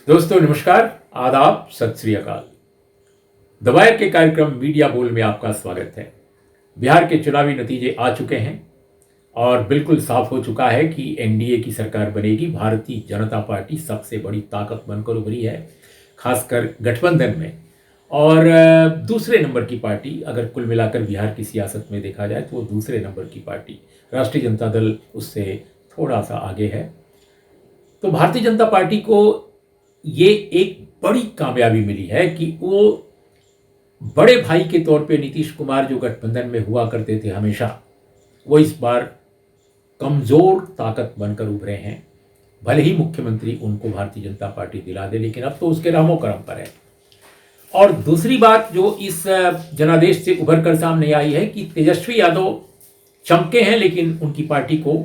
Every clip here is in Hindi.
दोस्तों नमस्कार, आदाब, सत श्री अकाल। दवायर के कार्यक्रम मीडिया बोल में आपका स्वागत है। बिहार के चुनावी नतीजे आ चुके हैं और बिल्कुल साफ हो चुका है कि एनडीए की सरकार बनेगी। भारतीय जनता पार्टी सबसे बड़ी ताकत बनकर उभरी है, खासकर गठबंधन में। और दूसरे नंबर की पार्टी, अगर कुल मिलाकर बिहार की सियासत में देखा जाए तो वो दूसरे नंबर की पार्टी राष्ट्रीय जनता दल उससे थोड़ा सा आगे है। तो भारतीय जनता पार्टी को ये एक बड़ी कामयाबी मिली है कि वो बड़े भाई के तौर पे नीतीश कुमार जो गठबंधन में हुआ करते थे हमेशा, वो इस बार कमजोर ताकत बनकर उभरे हैं। भले ही मुख्यमंत्री उनको भारतीय जनता पार्टी दिला दे, लेकिन अब तो उसके रामो करम पर है। और दूसरी बात जो इस जनादेश से उभर कर सामने आई है कि तेजस्वी यादव चमके हैं, लेकिन उनकी पार्टी को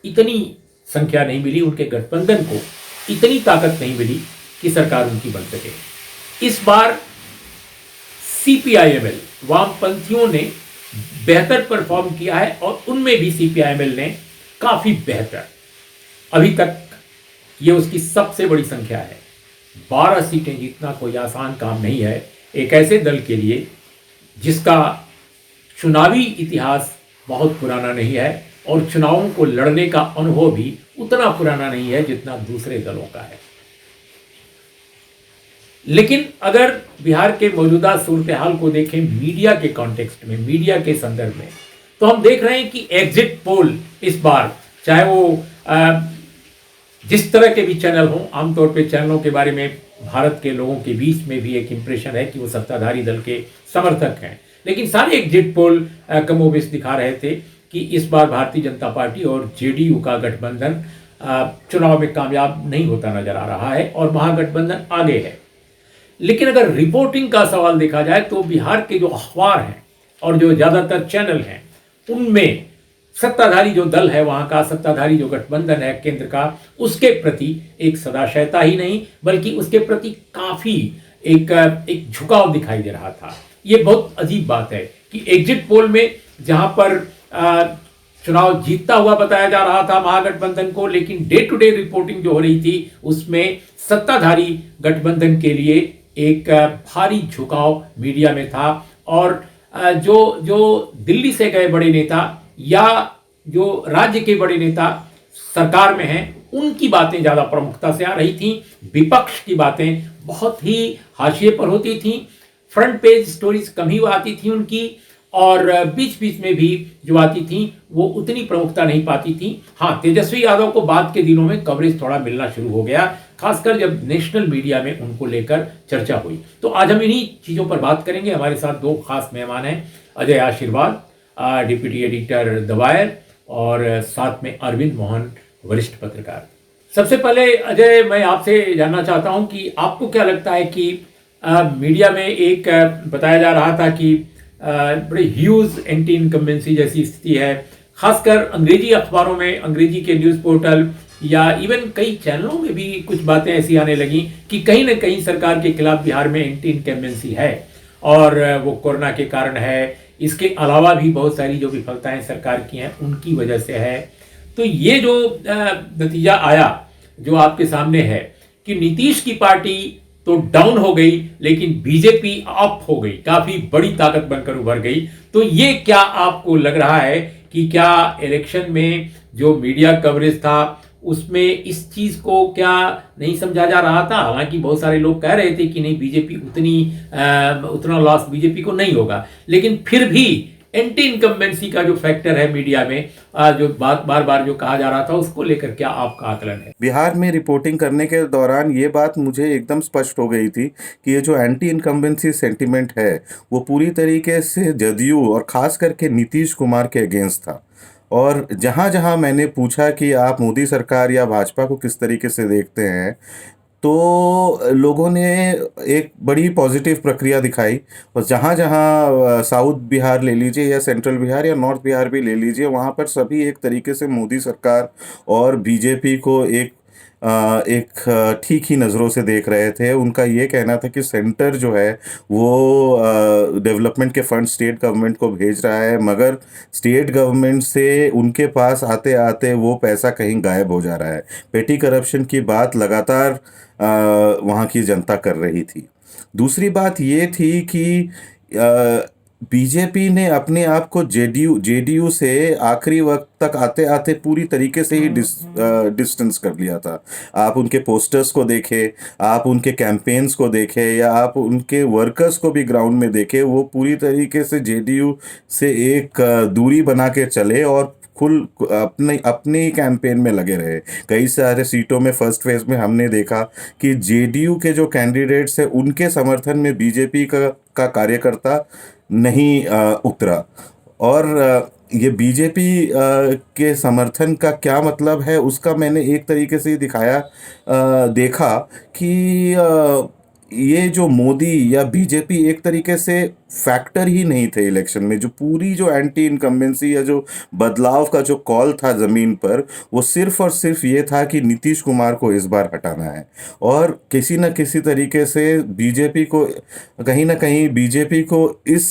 इतनी संख्या नहीं मिली, उनके गठबंधन को इतनी ताकत नहीं मिली कि सरकार उनकी बन सके। इस बार सीपीआईएमएल वामपंथियों ने बेहतर परफॉर्म किया है और उनमें भी सीपीआईएमएल ने काफी बेहतर। अभी तक ये उसकी सबसे बड़ी संख्या है। 12 सीटें जीतना कोई आसान काम नहीं है एक ऐसे दल के लिए जिसका चुनावी इतिहास बहुत पुराना नहीं है और चुनावों को लड़ने का अनुभव भी उतना पुराना नहीं है जितना दूसरे दलों का है। लेकिन अगर बिहार के मौजूदा सूरत हाल को देखें मीडिया के कॉन्टेक्स्ट में, मीडिया के संदर्भ में, तो हम देख रहे हैं कि एग्जिट पोल इस बार, चाहे वो जिस तरह के भी चैनल हों, आमतौर पे चैनलों के बारे में भारत के लोगों के बीच में भी एक इंप्रेशन है कि वो सत्ताधारी दल के समर्थक हैं, लेकिन सारे एग्जिट पोल कमोबेश दिखा रहे थे कि इस बार भारतीय जनता पार्टी और जेडीयू का गठबंधन चुनाव में कामयाब नहीं होता नजर आ रहा है और महागठबंधन आगे है। लेकिन अगर रिपोर्टिंग का सवाल देखा जाए तो बिहार के जो अखबार हैं और जो ज़्यादातर चैनल हैं, उनमें सत्ताधारी जो दल है वहाँ का, सत्ताधारी जो गठबंधन है केंद्र का, उसके प्रति एक सदाशयता ही नहीं बल्कि उसके प्रति काफ़ी एक झुकाव दिखाई दे रहा था। ये बहुत अजीब बात है कि एग्जिट पोल में जहाँ पर चुनाव जीतता हुआ बताया जा रहा था महागठबंधन को, लेकिन डे टू डे रिपोर्टिंग जो हो रही थी उसमें सत्ताधारी गठबंधन के लिए एक भारी झुकाव मीडिया में था। और जो जो दिल्ली से गए बड़े नेता या जो राज्य के बड़े नेता सरकार में हैं, उनकी बातें ज़्यादा प्रमुखता से आ रही थीं। विपक्ष की बातें बहुत ही हाशिए पर होती थीं, फ्रंट पेज स्टोरीज कम ही आती थी उनकी, और बीच बीच में भी जो आती थी वो उतनी प्रमुखता नहीं पाती थी। हाँ, तेजस्वी यादव को बाद के दिनों में कवरेज थोड़ा मिलना शुरू हो गया, खासकर जब नेशनल मीडिया में उनको लेकर चर्चा हुई। तो आज हम इन्हीं चीज़ों पर बात करेंगे। हमारे साथ दो खास मेहमान हैं, अजय आशीर्वाद, डिप्टी एडिटर दवायर, और साथ में अरविंद मोहन, वरिष्ठ पत्रकार। सबसे पहले अजय, मैं आपसे जानना चाहता हूं कि आपको क्या लगता है कि मीडिया में एक बताया जा रहा था कि बड़ी ह्यूज एंटी इनकम्बेंसी जैसी स्थिति है, खासकर अंग्रेजी अखबारों में, अंग्रेजी के न्यूज़ पोर्टल या इवन कई चैनलों में भी कुछ बातें ऐसी आने लगी कि कहीं ना कहीं सरकार के खिलाफ बिहार में एंटी इनकम्बेंसी है और वो कोरोना के कारण है। इसके अलावा भी बहुत सारी जो विफलताएं सरकार की हैं उनकी वजह से है। तो ये जो नतीजा आया जो आपके सामने है कि नीतीश की पार्टी तो डाउन हो गई लेकिन बीजेपी अप हो गई, काफी बड़ी ताकत बनकर उभर गई। तो ये क्या आपको लग रहा है कि क्या इलेक्शन में जो मीडिया कवरेज था उसमें इस चीज को क्या नहीं समझा जा रहा था? हालांकि बहुत सारे लोग कह रहे थे कि नहीं, बीजेपी उतना लॉस बीजेपी को नहीं होगा, लेकिन फिर भी एंटी इनकम्बेंसी का जो फैक्टर है मीडिया में, जो बार बार जो कहा जा रहा था, उसको लेकर क्या आपका आकलन है? बिहार में रिपोर्टिंग करने के दौरान ये बात मुझे एकदम स्पष्ट हो गई थी कि ये जो एंटी इनकम्बेंसी सेंटिमेंट है वो पूरी तरीके से जदयू और खास करके नीतीश कुमार के अगेंस्ट था। और जहाँ जहाँ मैंने पूछा कि आप मोदी सरकार या भाजपा को किस तरीके से देखते हैं, तो लोगों ने एक बड़ी पॉजिटिव प्रक्रिया दिखाई। और जहाँ जहाँ साउथ बिहार ले लीजिए या सेंट्रल बिहार या नॉर्थ बिहार भी ले लीजिए, वहाँ पर सभी एक तरीके से मोदी सरकार और बीजेपी को एक एक ठीक ही नज़रों से देख रहे थे। उनका ये कहना था कि सेंटर जो है वो डेवलपमेंट के फंड स्टेट गवर्नमेंट को भेज रहा है, मगर स्टेट गवर्नमेंट से उनके पास आते-आते वो पैसा कहीं गायब हो जा रहा है। पेटी करप्शन की बात लगातार वहाँ की जनता कर रही थी। दूसरी बात ये थी कि बीजेपी ने अपने आप को जेडीयू से आखिरी वक्त तक आते-आते पूरी तरीके से ही डिस्टेंस कर लिया था। आप उनके पोस्टर्स को देखें, आप उनके कैंपेन्स को देखें या आप उनके वर्कर्स को भी ग्राउंड में देखें, वो पूरी तरीके से जेडीयू से एक दूरी बना के चले और खुल अपने अपनी कैंपेन में लगे रहे। कई सारे सीटों में फर्स्ट फेज़ में हमने देखा कि जेडीयू के जो कैंडिडेट्स हैं, उनके समर्थन में बीजेपी का कार्यकर्ता नहीं उतरा। और ये बीजेपी के समर्थन का क्या मतलब है, उसका मैंने एक तरीके से दिखाया देखा कि ये जो मोदी या बीजेपी एक तरीके से फैक्टर ही नहीं थे इलेक्शन में। जो पूरी जो एंटी इनकम्बेंसी या जो बदलाव का जो कॉल था ज़मीन पर, वो सिर्फ़ और सिर्फ़ ये था कि नीतीश कुमार को इस बार हटाना है। और किसी न किसी तरीके से बीजेपी को कहीं न कहीं बीजेपी को इस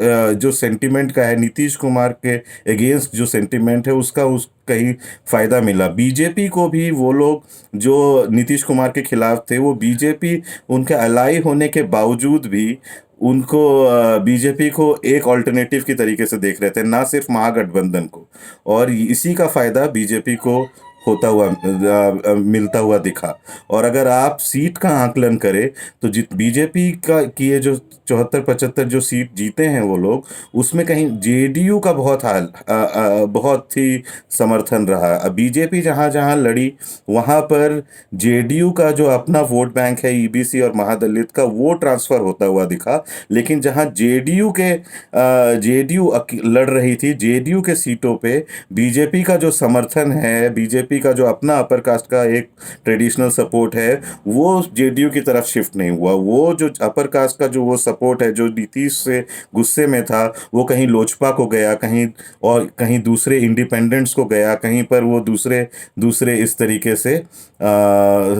जो सेंटिमेंट का है, नीतीश कुमार के अगेंस्ट जो सेंटिमेंट है, उसका कहीं फ़ायदा मिला। बीजेपी को भी वो लोग जो नीतीश कुमार के खिलाफ थे, वो बीजेपी उनके अलाई होने के बावजूद भी उनको बीजेपी को एक अल्टरनेटिव की तरीके से देख रहे थे, ना सिर्फ महागठबंधन को। और इसी का फ़ायदा बीजेपी को होता हुआ मिलता हुआ दिखा। और अगर आप सीट का आकलन करें तो बीजेपी का की ये जो 74-75 जो सीट जीते हैं वो लोग, उसमें कहीं जेडीयू का बहुत ही समर्थन रहा। अब बीजेपी जहाँ-जहाँ लड़ी, वहाँ पर जेडीयू का जो अपना वोट बैंक है, ईबीसी और महादलित का, वो ट्रांसफ़र होता हुआ दिखा। लेकिन जहाँ जेडीयू लड़ रही थी, जेडीयू के सीटों पे बीजेपी का जो समर्थन है, बीजेपी का जो अपना अपर कास्ट का एक ट्रेडिशनल सपोर्ट है, वो जेडीयू की तरफ शिफ्ट नहीं हुआ। वो जो अपर कास्ट का जो वो सपोर्ट है, जो नीतीश से गुस्से में था, वो कहीं लोजपा को गया, कहीं दूसरे इंडिपेंडेंट्स को गया, कहीं पर वो दूसरे इस तरीके से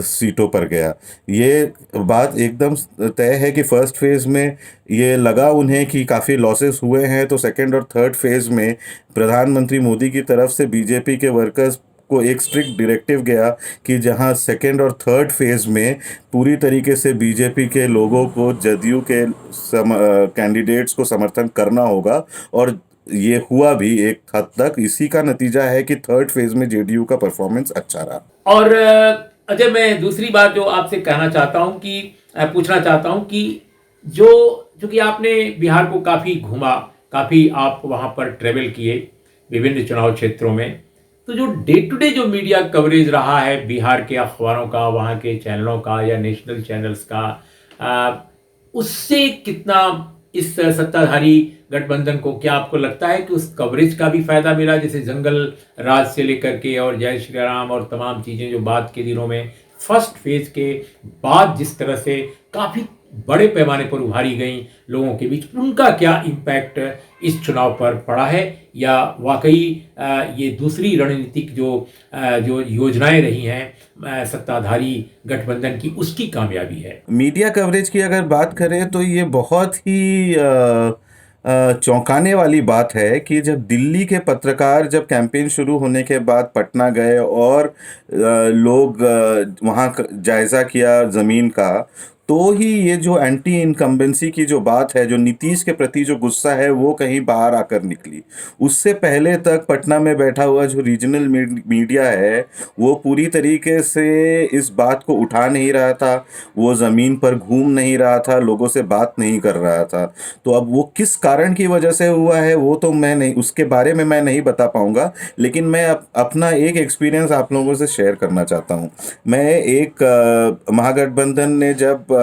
सीटों पर गया। ये बात एकदम तय है कि फर्स्ट फेज़ में ये लगा उन्हें कि काफ़ी लॉसेस हुए हैं, तो सेकंड और थर्ड फेज़ में प्रधानमंत्री मोदी की तरफ से बीजेपी के वर्कर्स को एक स्ट्रिक्ट डायरेक्टिव गया कि जहां सेकंड और थर्ड फेज़ में पूरी तरीके से बीजेपी के लोगों को जदयू के कैंडिडेट्स को समर्थन करना होगा। और ये हुआ भी एक हद तक। इसी का नतीजा है कि थर्ड फेज़ में जेडीयू का परफॉर्मेंस अच्छा रहा। और अजय, मैं दूसरी बात जो आपसे कहना चाहता हूं कि पूछना चाहता हूं कि जो कि आपने बिहार को काफ़ी घूमा, काफ़ी आप वहां पर ट्रेवल किए विभिन्न चुनाव क्षेत्रों में, तो जो डे टू डे जो मीडिया कवरेज रहा है बिहार के अखबारों का, वहाँ के चैनलों का या नेशनल चैनल्स का, उससे कितना इस सत्ताधारी गठबंधन को, क्या आपको लगता है कि उस कवरेज का भी फायदा मिला? जैसे जंगल राज से लेकर के और जय श्री राम और तमाम चीज़ें जो बाद के दिनों में फर्स्ट फेज के बाद जिस तरह से काफ़ी बड़े पैमाने पर उभारी गई लोगों के बीच, उनका क्या इम्पैक्ट इस चुनाव पर पड़ा है? या वाकई ये दूसरी रणनीतिक जो योजनाएं रही हैं सत्ताधारी गठबंधन की, उसकी कामयाबी है? मीडिया कवरेज की अगर बात करें तो ये बहुत ही चौंकाने वाली बात है कि जब दिल्ली के पत्रकार जब कैंपेन शुरू होने के बाद पटना गए और लोग वहाँ जायज़ा किया ज़मीन का, तो ही ये जो एंटी इनकम्बेंसी की जो बात है, जो नीतीश के प्रति जो गुस्सा है, वो कहीं बाहर आकर निकली। उससे पहले तक पटना में बैठा हुआ जो रीजनल मीडिया है, वो पूरी तरीके से इस बात को उठा नहीं रहा था, वो ज़मीन पर घूम नहीं रहा था, लोगों से बात नहीं कर रहा था। तो अब वो किस कारण की वजह से हुआ है, वो तो मैं नहीं, उसके बारे में मैं नहीं बता पाऊँगा। लेकिन मैं अपना एक एक्सपीरियंस आप लोगों से शेयर करना चाहता हूँ। मैं एक महागठबंधन ने जब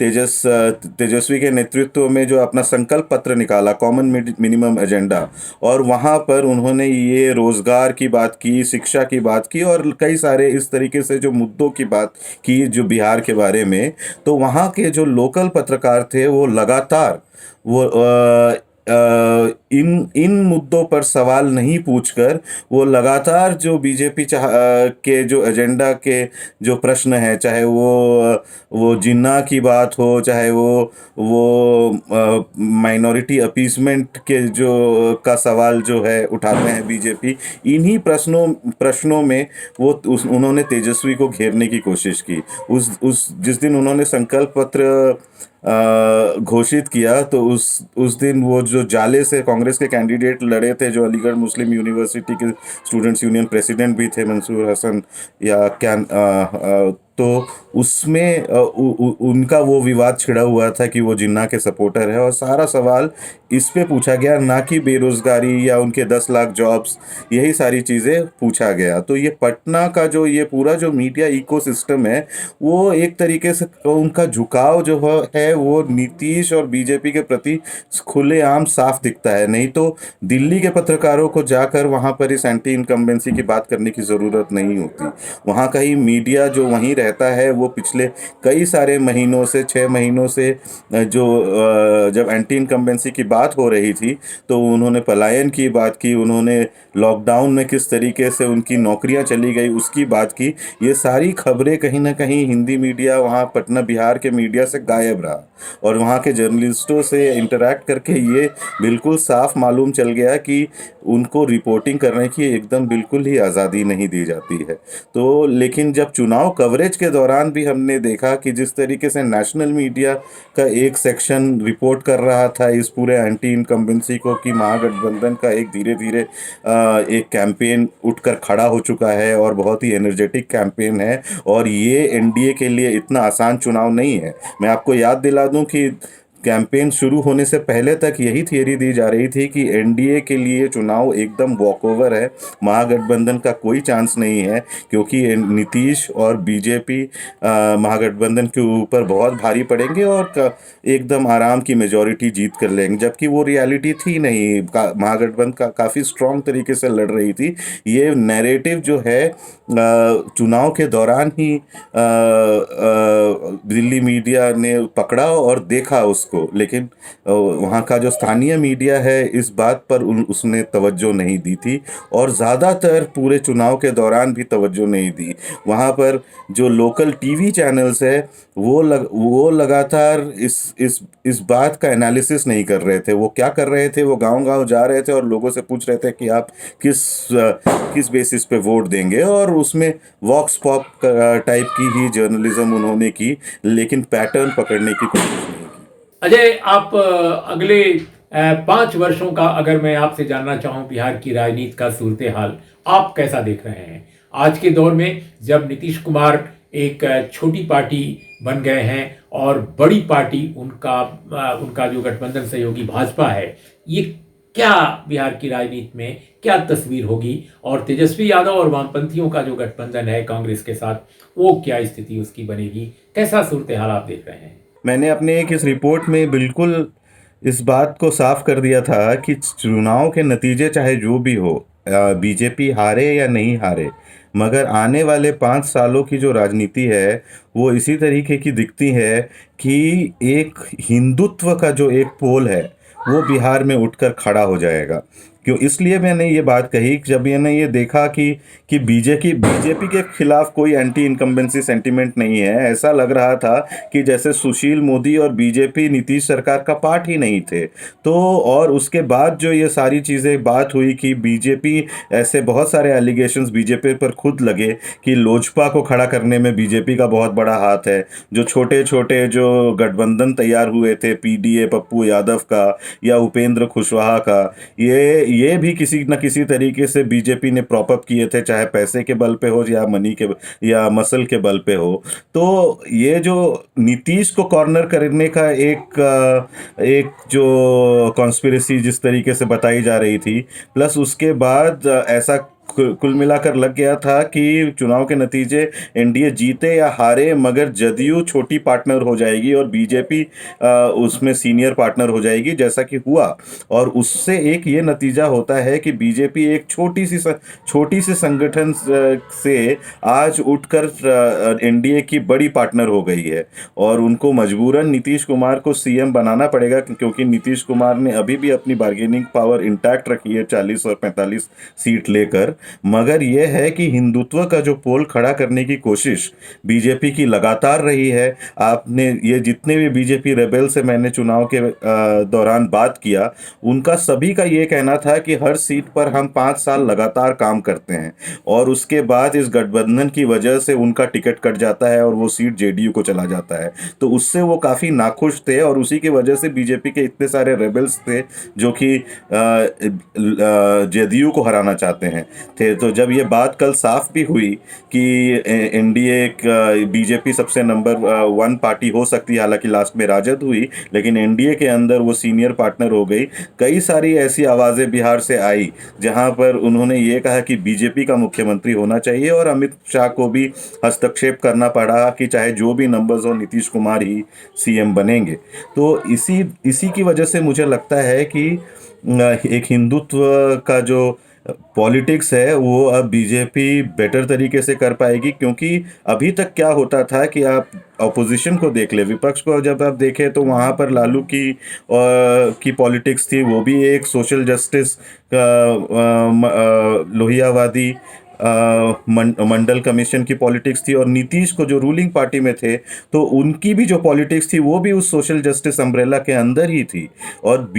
तेजस्वी के नेतृत्व में जो अपना संकल्प पत्र निकाला, कॉमन मिनिमम एजेंडा, और वहाँ पर उन्होंने ये रोज़गार की बात की, शिक्षा की बात की और कई सारे इस तरीके से जो मुद्दों की बात की जो बिहार के बारे में, तो वहाँ के जो लोकल पत्रकार थे वो लगातार वो इन इन मुद्दों पर सवाल नहीं पूछकर वो लगातार जो बीजेपी के जो एजेंडा के जो प्रश्न है, चाहे वो जिन्ना की बात हो, चाहे वो माइनॉरिटी अपीसमेंट के जो का सवाल जो है उठाते हैं बीजेपी, इन्हीं प्रश्नों में उन्होंने तेजस्वी को घेरने की कोशिश की। उस जिस दिन उन्होंने संकल्प पत्र घोषित किया, तो उस दिन वो जो जाले से कांग्रेस के कैंडिडेट लड़े थे, जो अलीगढ़ मुस्लिम यूनिवर्सिटी के स्टूडेंट्स यूनियन प्रेसिडेंट भी थे, मंसूर हसन या क्या, तो उसमें उनका वो विवाद छिड़ा हुआ था कि वो जिन्ना के सपोर्टर है, और सारा सवाल इस पे पूछा गया, ना कि बेरोजगारी या उनके 10 लाख जॉब्स, यही सारी चीज़ें पूछा गया। तो ये पटना का जो ये पूरा जो मीडिया इकोसिस्टम है, वो एक तरीके से उनका झुकाव जो है वो नीतीश और बीजेपी के प्रति खुलेआम साफ दिखता है। नहीं तो दिल्ली के पत्रकारों को जाकर वहाँ पर इस एंटी इनकम्बेंसी की बात करने की ज़रूरत नहीं होती। वहाँ का ही मीडिया जो वहीं रहता है, वो पिछले कई सारे महीनों से, 6 महीनों से जब एंटी इनकम्बेंसी की बात हो रही थी, तो उन्होंने पलायन की बात की, उन्होंने लॉकडाउन में किस तरीके से उनकी नौकरियां चली गई उसकी बात की। ये सारी खबरें कहीं ना कहीं हिंदी मीडिया वहाँ पटना बिहार के मीडिया से गायब रहा, और वहाँ के जर्नलिस्टों से इंटरेक्ट करके ये बिल्कुल साफ मालूम चल गया कि उनको रिपोर्टिंग करने की एकदम बिल्कुल ही आज़ादी नहीं दी जाती है। तो लेकिन जब चुनाव कवरेज के दौरान भी हमने देखा कि जिस तरीके से नेशनल मीडिया का एक सेक्शन रिपोर्ट कर रहा था इस पूरे एंटी इनकम्बेंसी को, कि महागठबंधन का एक धीरे धीरे एक कैंपेन उठकर खड़ा हो चुका है और बहुत ही एनर्जेटिक कैंपेन है, और ये एनडीए के लिए इतना आसान चुनाव नहीं है। मैं आपको याद दिला दूं कि कैंपेन शुरू होने से पहले तक यही थियरी दी जा रही थी कि एनडीए के लिए चुनाव एकदम वॉकओवर है, महागठबंधन का कोई चांस नहीं है, क्योंकि नीतीश और बीजेपी महागठबंधन के ऊपर बहुत भारी पड़ेंगे और एकदम आराम की मेजॉरिटी जीत कर लेंगे, जबकि वो रियलिटी थी नहीं। महागठबंधन काफ़ी स्ट्रॉन्ग तरीके से लड़ रही थी। ये नैरेटिव जो है चुनाव के दौरान ही दिल्ली मीडिया ने पकड़ा और देखा उसको, लेकिन वहाँ का जो स्थानीय मीडिया है इस बात पर उसने तवज्जो नहीं दी थी, और ज़्यादातर पूरे चुनाव के दौरान भी तवज्जो नहीं दी। वहाँ पर जो लोकल टीवी चैनल्स है वो लगातार इस बात का एनालिसिस नहीं कर रहे थे। वो क्या कर रहे थे, वो गांव-गांव जा रहे थे और लोगों से पूछ रहे थे कि आप किस बेसिस पे वोट देंगे, और उसमें वॉक्स पॉप टाइप की ही जर्नलिज्म उन्होंने की, लेकिन पैटर्न पकड़ने की कोशिश नहीं की। अजय, आप अगले 5 वर्षों का अगर मैं आपसे जानना चाहूं बिहार की राजनीति का सूरत हाल, आप कैसा देख रहे हैं आज के दौर में, जब नीतीश कुमार एक छोटी पार्टी बन गए हैं और बड़ी पार्टी उनका जो गठबंधन सहयोगी भाजपा है, ये क्या बिहार की राजनीति में क्या तस्वीर होगी, और तेजस्वी यादव और वामपंथियों का जो गठबंधन है कांग्रेस के साथ, वो क्या स्थिति उसकी बनेगी, कैसा सूरत हाल आप देख रहे हैं? मैंने अपने एक इस रिपोर्ट में बिल्कुल इस बात को साफ कर दिया था कि चुनाव के नतीजे चाहे जो भी हो, बीजेपी हारे या नहीं हारे, मगर आने वाले 5 सालों की जो राजनीति है वो इसी तरीके की दिखती है कि एक हिंदुत्व का जो एक पोल है वो बिहार में उठकर खड़ा हो जाएगा। क्यों, इसलिए मैंने ये बात कही कि जब मैंने ये देखा कि बीजेपी के खिलाफ कोई एंटी इनकम्बेंसी सेंटिमेंट नहीं है। ऐसा लग रहा था कि जैसे सुशील मोदी और बीजेपी नीतीश सरकार का पार्ट ही नहीं थे। तो और उसके बाद जो ये सारी चीज़ें बात हुई कि बीजेपी, ऐसे बहुत सारे एलिगेशंस बीजेपी पर खुद लगे कि लोजपा को खड़ा करने में बीजेपी का बहुत बड़ा हाथ है। जो छोटे छोटे जो गठबंधन तैयार हुए थे, पीडीए पप्पू यादव का या उपेंद्र कुशवाहा का, ये भी किसी न किसी तरीके से बीजेपी ने प्रॉप अप किए थे, चाहे पैसे के बल पे हो या मनी के या मसल के बल पे हो। तो ये जो नीतीश को कॉर्नर करने का एक जो कॉन्स्पिरेसी जिस तरीके से बताई जा रही थी, प्लस उसके बाद ऐसा कुल मिलाकर लग गया था कि चुनाव के नतीजे एनडीए जीते या हारे, मगर जदयू छोटी पार्टनर हो जाएगी और बीजेपी उसमें सीनियर पार्टनर हो जाएगी, जैसा कि हुआ। और उससे एक ये नतीजा होता है कि बीजेपी एक छोटी सी संगठन से आज उठकर एनडीए की बड़ी पार्टनर हो गई है और उनको मजबूरन नीतीश कुमार को सीएम बनाना पड़ेगा, क्योंकि नीतीश कुमार ने अभी भी अपनी बार्गेनिंग पावर इंटैक्ट रखी है 40 और 45 सीट लेकर। मगर यह है कि हिंदुत्व का जो पोल खड़ा करने की कोशिश बीजेपी की लगातार रही है। आपने ये जितने भी बीजेपी रेबल से मैंने चुनाव के दौरान बात किया, उनका सभी का ये कहना था कि हर सीट पर हम 5 साल लगातार काम करते हैं और उसके बाद इस गठबंधन की वजह से उनका टिकट कट जाता है और वो सीट जेडीयू को चला जाता है। तो उससे वो काफ़ी नाखुश थे और उसी की वजह से बीजेपी के इतने सारे रेबल्स थे जो कि जेडीयू को हराना चाहते हैं थे। तो जब ये बात कल साफ भी हुई कि एनडीए बीजेपी सबसे नंबर 1 पार्टी हो सकती है, हालांकि लास्ट में राजद हुई, लेकिन एनडीए के अंदर वो सीनियर पार्टनर हो गई। कई सारी ऐसी आवाज़ें बिहार से आई जहां पर उन्होंने ये कहा कि बीजेपी का मुख्यमंत्री होना चाहिए और अमित शाह को भी हस्तक्षेप करना पड़ा कि चाहे जो भी नंबर्स हो नीतीश कुमार ही सीएम बनेंगे। तो इसी की वजह से मुझे लगता है कि एक हिंदुत्व का जो पॉलिटिक्स है वो अब बीजेपी बेटर तरीके से कर पाएगी, क्योंकि अभी तक क्या होता था कि आप अपोजिशन को देख ले, विपक्ष को जब आप देखें तो वहाँ पर लालू की पॉलिटिक्स थी, वो भी एक सोशल जस्टिस लोहियावादी मंडल कमीशन की पॉलिटिक्स थी। और नीतीश को जो रूलिंग पार्टी में थे तो उनकी भी जो पॉलिटिक्स थी वो भी उस सोशल जस्टिस अम्ब्रेला के अंदर ही थी। और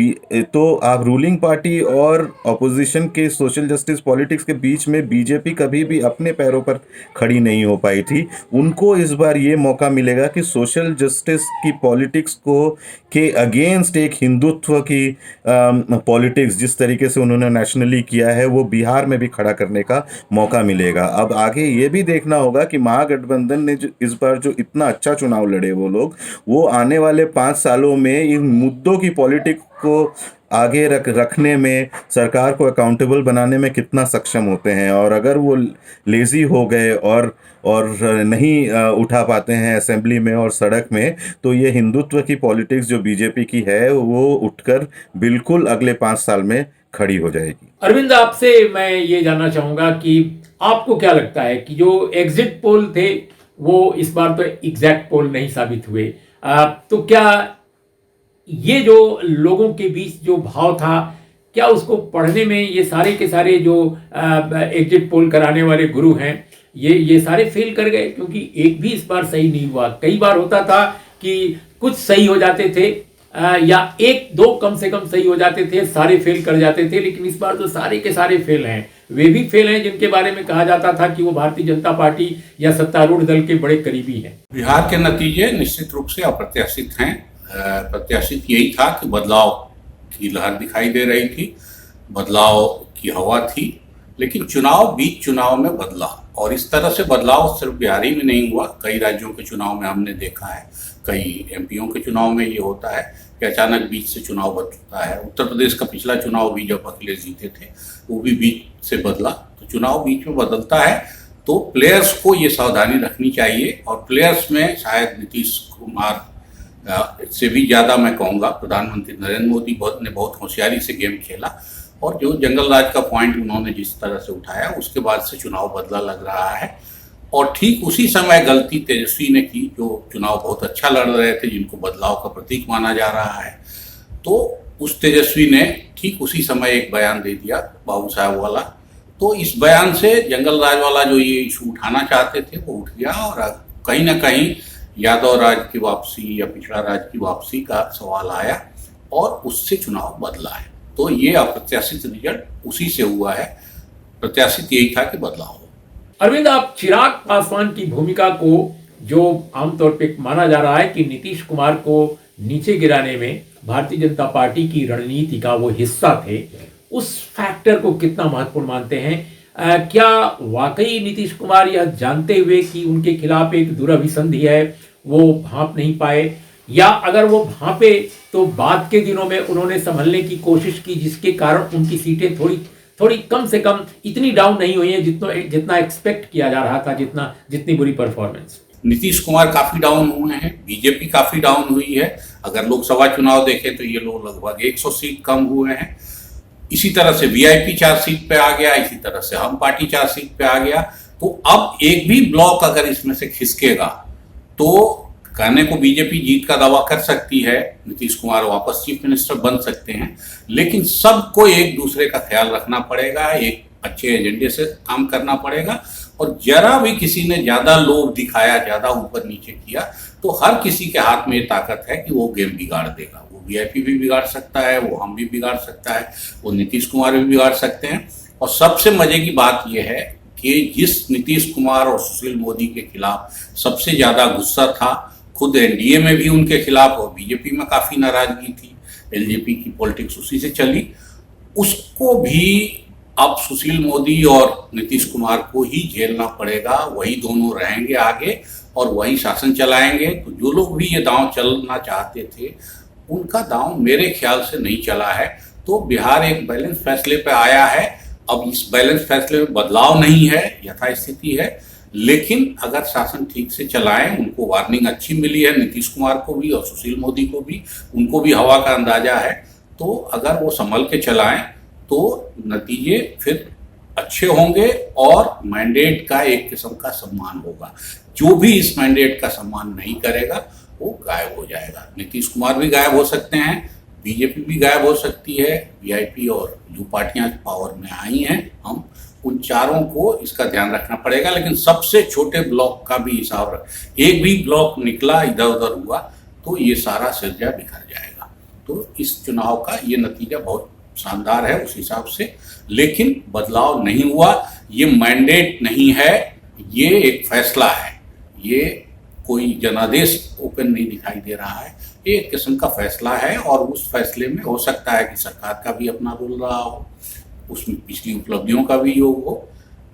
तो आप रूलिंग पार्टी और अपोजिशन के सोशल जस्टिस पॉलिटिक्स के बीच में बीजेपी कभी भी अपने पैरों पर खड़ी नहीं हो पाई थी। उनको इस बार ये मौका मिलेगा कि सोशल जस्टिस की पॉलिटिक्स को के अगेंस्ट एक हिंदुत्व की पॉलिटिक्स जिस तरीके से उन्होंने नेशनली किया है वो बिहार में भी खड़ा करने का मौका मिलेगा। अब आगे ये भी देखना होगा कि महागठबंधन ने इस बार जो इतना अच्छा चुनाव लड़े वो लोग, वो आने वाले 5 सालों में इन मुद्दों की पॉलिटिक्स को आगे रखने में, सरकार को अकाउंटेबल बनाने में कितना सक्षम होते हैं। और अगर वो लेजी हो गए और नहीं उठा पाते हैं असेंबली में और सड़क में, तो ये हिंदुत्व की पॉलिटिक्स जो बीजेपी की है वो उठकर बिल्कुल अगले 5 साल में खड़ी हो जाएगी। अरविंद, आपसे मैं ये जानना चाहूंगा कि आपको क्या लगता है कि जो एग्जिट पोल थे वो इस बार तो एग्जैक्ट पोल नहीं साबित हुए, तो क्या ये जो लोगों के बीच जो भाव था, क्या उसको पढ़ने में ये सारे के सारे जो एग्जिट पोल कराने वाले गुरु हैं ये सारे फेल कर गए? क्योंकि एक भी इस बार सही नहीं हुआ। कई बार होता था कि कुछ सही हो जाते थे या 1-2 कम से कम सही हो जाते थे, सारे फेल कर जाते थे। लेकिन इस बार तो सारे के सारे फेल हैं। वे भी फेल हैं जिनके बारे में कहा जाता था कि वो भारतीय जनता पार्टी या सत्तारूढ़ दल के बड़े करीबी हैं। बिहार के नतीजे निश्चित रूप से अप्रत्याशित हैं। प्रत्याशित यही था कि बदलाव की लहर दिखाई दे रही थी, बदलाव की हवा थी, लेकिन बीच चुनाव में बदला। और इस तरह से बदलाव सिर्फ बिहार ही में नहीं हुआ, कई राज्यों के चुनाव में हमने देखा है, कई एमपीओ के चुनाव में ये होता है कि अचानक बीच से चुनाव बदलता है। उत्तर प्रदेश का पिछला चुनाव भी जब अखिलेश जीते थे वो भी बीच से बदला। तो चुनाव बीच में बदलता है, तो प्लेयर्स को ये सावधानी रखनी चाहिए। और प्लेयर्स में शायद नीतीश कुमार से भी ज़्यादा मैं कहूँगा प्रधानमंत्री नरेंद्र मोदी ने बहुत होशियारी से गेम खेला। और जो जंगल राज का पॉइंट उन्होंने जिस तरह से उठाया उसके बाद से चुनाव बदला लग रहा है। और ठीक उसी समय गलती तेजस्वी ने की, जो चुनाव बहुत अच्छा लड़ रहे थे, जिनको बदलाव का प्रतीक माना जा रहा है। तो उस तेजस्वी ने ठीक उसी समय एक बयान दे दिया बाबू साहब वाला। तो इस बयान से जंगल राज वाला जो ये इशू उठाना चाहते थे वो उठ गया और कहीं ना कहीं यादव राज की वापसी या पिछड़ा राज की वापसी का सवाल आया और उससे चुनाव बदला है। तो ये अप्रत्याशित रिजल्ट उसी से हुआ है। प्रत्याशित यही था कि बदलाव हो। अरविंद, आप चिराग पासवान की भूमिका को, जो आमतौर पे माना जा रहा है कि नीतीश कुमार को नीचे गिराने में भारतीय जनता पार्टी की रणनीति का वो हिस्सा थे, उस फैक्टर को कितना महत्वपूर्ण मानते हैं? क्या वाकई नीतीश कुमार यह जानते हुए कि उनके खिलाफ एक दुरभिसंधि है वो भांप नहीं पाए, या अगर वो भांपे तो बाद के दिनों में उन्होंने संभलने की कोशिश की जिसके कारण उनकी सीटें थोड़ी थोड़ी कम से कम इतनी डाउन नहीं हुई है जितना एक्सपेक्ट किया जा रहा था, जितनी बुरी परफॉर्मेंस। नीतीश कुमार काफी डाउन हुए हैं, बीजेपी काफी डाउन हुई है। अगर लोकसभा चुनाव देखें तो ये लोग लगभग 100 सीट कम हुए हैं। इसी तरह से वीआईपी 4 सीट पे आ गया, इसी तरह से हम पार्टी 4 सीट पे आ गया। तो अब एक भी ब्लॉक अगर इसमें से खिसकेगा तो कहने को बीजेपी जीत का दावा कर सकती है, नीतीश कुमार वापस चीफ मिनिस्टर बन सकते हैं, लेकिन सबको एक दूसरे का ख्याल रखना पड़ेगा, एक अच्छे एजेंडे से काम करना पड़ेगा। और जरा भी किसी ने ज्यादा लोभ दिखाया, ज्यादा ऊपर नीचे किया, तो हर किसी के हाथ में ये ताकत है कि वो गेम बिगाड़ देगा। वो वीआईपी भी बिगाड़ सकता है, वो हम भी बिगाड़ सकता है, वो नीतीश कुमार भी बिगाड़ सकते हैं। और सबसे मजे की बात यह है कि जिस नीतीश कुमार और सुशील मोदी के खिलाफ सबसे ज्यादा गुस्सा था, खुद एनडीए में भी उनके खिलाफ और बीजेपी में काफी नाराजगी थी, एलजेपी की पॉलिटिक्स उसी से चली, उसको भी अब सुशील मोदी और नीतीश कुमार को ही झेलना पड़ेगा। वही दोनों रहेंगे आगे और वही शासन चलाएंगे। तो जो लोग भी ये दांव चलना चाहते थे, उनका दांव मेरे ख्याल से नहीं चला है। तो बिहार एक बैलेंस फैसले पे आया है। अब इस बैलेंस फैसले में बदलाव नहीं है, यथास्थिति है, लेकिन अगर शासन ठीक से चलाएं, उनको वार्निंग अच्छी मिली है, नीतीश कुमार को भी और सुशील मोदी को भी, उनको भी हवा का अंदाजा है। तो अगर वो संभल के चलाएं तो नतीजे फिर अच्छे होंगे और मैंडेट का एक किस्म का सम्मान होगा। जो भी इस मैंडेट का सम्मान नहीं करेगा वो गायब हो जाएगा। नीतीश कुमार भी गायब हो सकते हैं, बीजेपी भी गायब हो सकती है, वीआईपी और जो पार्टियां पावर में आई हैं, हम उन चारों को इसका ध्यान रखना पड़ेगा। लेकिन सबसे छोटे ब्लॉक का भी हिसाब रख, एक भी ब्लॉक निकला इधर उधर हुआ तो ये सारा सिलसिला बिखर जाएगा। तो इस चुनाव का ये नतीजा बहुत शानदार है उस हिसाब से, लेकिन बदलाव नहीं हुआ। ये मैंडेट नहीं है, ये एक फैसला है, ये कोई जनादेश ओपन नहीं दिखाई दे रहा है, ये एक किस्म का फैसला है। और उस फैसले में हो सकता है कि सरकार का भी अपना रोल रहा हो, उसमें पिछली उपलब्धियों का भी योग हो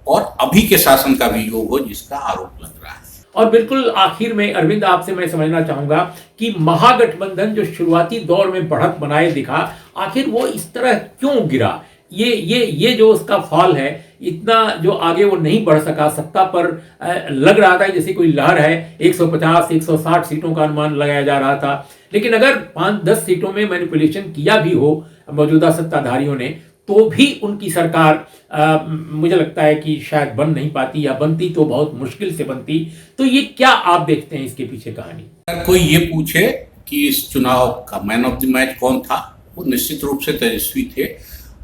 और अभी के शासन का भी योग हो जिसका आरोप लग रहा है। और बिल्कुल आखिर में अरविंद, आपसे मैं समझना चाहूंगा कि महागठबंधन जो शुरुआती दौर में बढ़त बनाए दिखा, आखिर वो इस तरह क्यों गिरा? ये जो उसका फॉल है, इतना जो आगे वो नहीं बढ़ सका, सत्ता पर लग रहा था जैसे कोई लहर है, 150 160 सीटों का अनुमान लगाया जा रहा था। लेकिन अगर 5-10 सीटों में मैनिपुलेशन किया भी हो मौजूदा सत्ताधारियों ने, तो भी उनकी सरकार मुझे लगता है कि शायद बन नहीं पाती, या बनती तो बहुत मुश्किल से बनती। तो ये क्या आप देखते हैं इसके पीछे कहानी? अगर कोई ये पूछे कि इस चुनाव का मैन ऑफ द मैच कौन था, वो निश्चित रूप से तेजस्वी थे।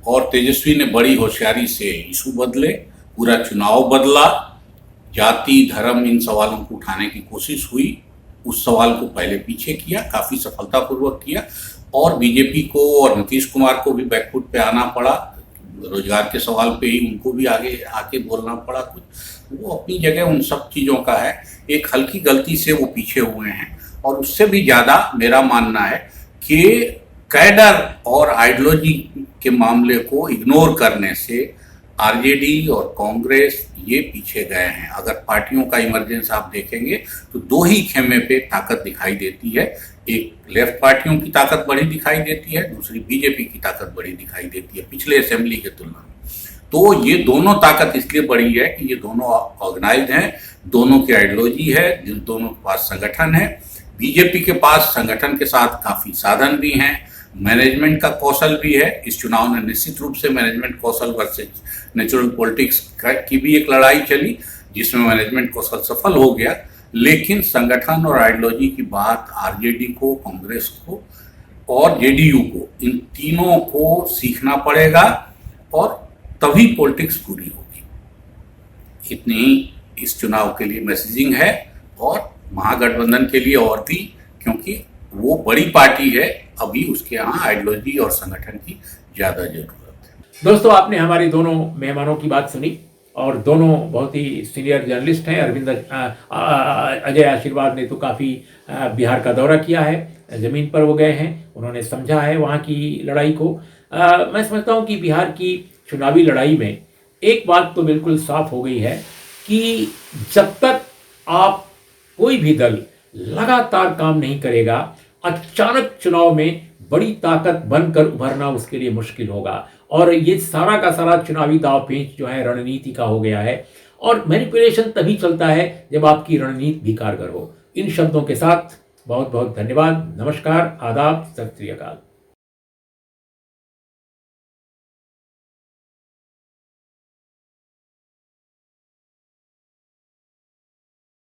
और तेजस्वी ने बड़ी होशियारी से इशू बदले, पूरा चुनाव बदला, जाति धर्म इन सवालों को उठाने की कोशिश हुई, उस सवाल को पहले पीछे किया, काफी सफलतापूर्वक किया। और बीजेपी को और नीतीश कुमार को भी बैकफुट पे आना पड़ा, रोजगार के सवाल पे ही उनको भी आगे आके बोलना पड़ा कुछ। वो अपनी जगह उन सब चीज़ों का है, एक हल्की गलती से वो पीछे हुए हैं। और उससे भी ज़्यादा मेरा मानना है कि कैडर और आइडियोलॉजी के मामले को इग्नोर करने से आरजेडी और कांग्रेस ये पीछे गए हैं। अगर पार्टियों का इमरजेंस आप देखेंगे तो दो ही खेमे पे ताकत दिखाई देती है, एक लेफ्ट पार्टियों की ताकत बड़ी दिखाई देती है, दूसरी बीजेपी की ताकत बड़ी दिखाई देती है पिछले असेंबली के तुलना में। तो ये दोनों ताकत इसलिए बड़ी है कि ये दोनों ऑर्गेनाइज्ड हैं, दोनों की आइडियोलॉजी है, दोनों के पास संगठन है। बीजेपी के पास संगठन के साथ काफी साधन भी हैं, मैनेजमेंट का कौशल भी है। इस चुनाव ने निश्चित रूप से मैनेजमेंट कौशल वर्सेस नेचुरल पॉलिटिक्स की भी एक लड़ाई चली, जिसमें मैनेजमेंट कौशल सफल हो गया। लेकिन संगठन और आइडियोलॉजी की बात आरजेडी को, कांग्रेस को और जेडीयू को, इन तीनों को सीखना पड़ेगा और तभी पॉलिटिक्स पूरी होगी। इतनी ही इस चुनाव के लिए मैसेजिंग है, और महागठबंधन के लिए और भी, क्योंकि वो बड़ी पार्टी है, अभी उसके यहाँ आइडियोलॉजी और संगठन की ज्यादा जरूरत है। दोस्तों, आपने हमारी दोनों मेहमानों की बात सुनी, और दोनों बहुत ही सीनियर जर्नलिस्ट हैं। अरविंद अजय आशीर्वाद ने तो काफ़ी बिहार का दौरा किया है, ज़मीन पर वो गए हैं, उन्होंने समझा है वहाँ की लड़ाई को। मैं समझता हूँ कि बिहार की चुनावी लड़ाई में एक बात तो बिल्कुल साफ हो गई है कि जब तक आप कोई भी दल लगातार काम नहीं करेगा, अचानक चुनाव में बड़ी ताकत बनकर उभरना उसके लिए मुश्किल होगा। और ये सारा का सारा चुनावी दाव पेंच जो है रणनीति का हो गया है। और मैनिपुलेशन तभी चलता है जब आपकी रणनीति भी कारगर हो। इन शब्दों के साथ बहुत बहुत धन्यवाद, नमस्कार, आदाब, सत श्री अकाल।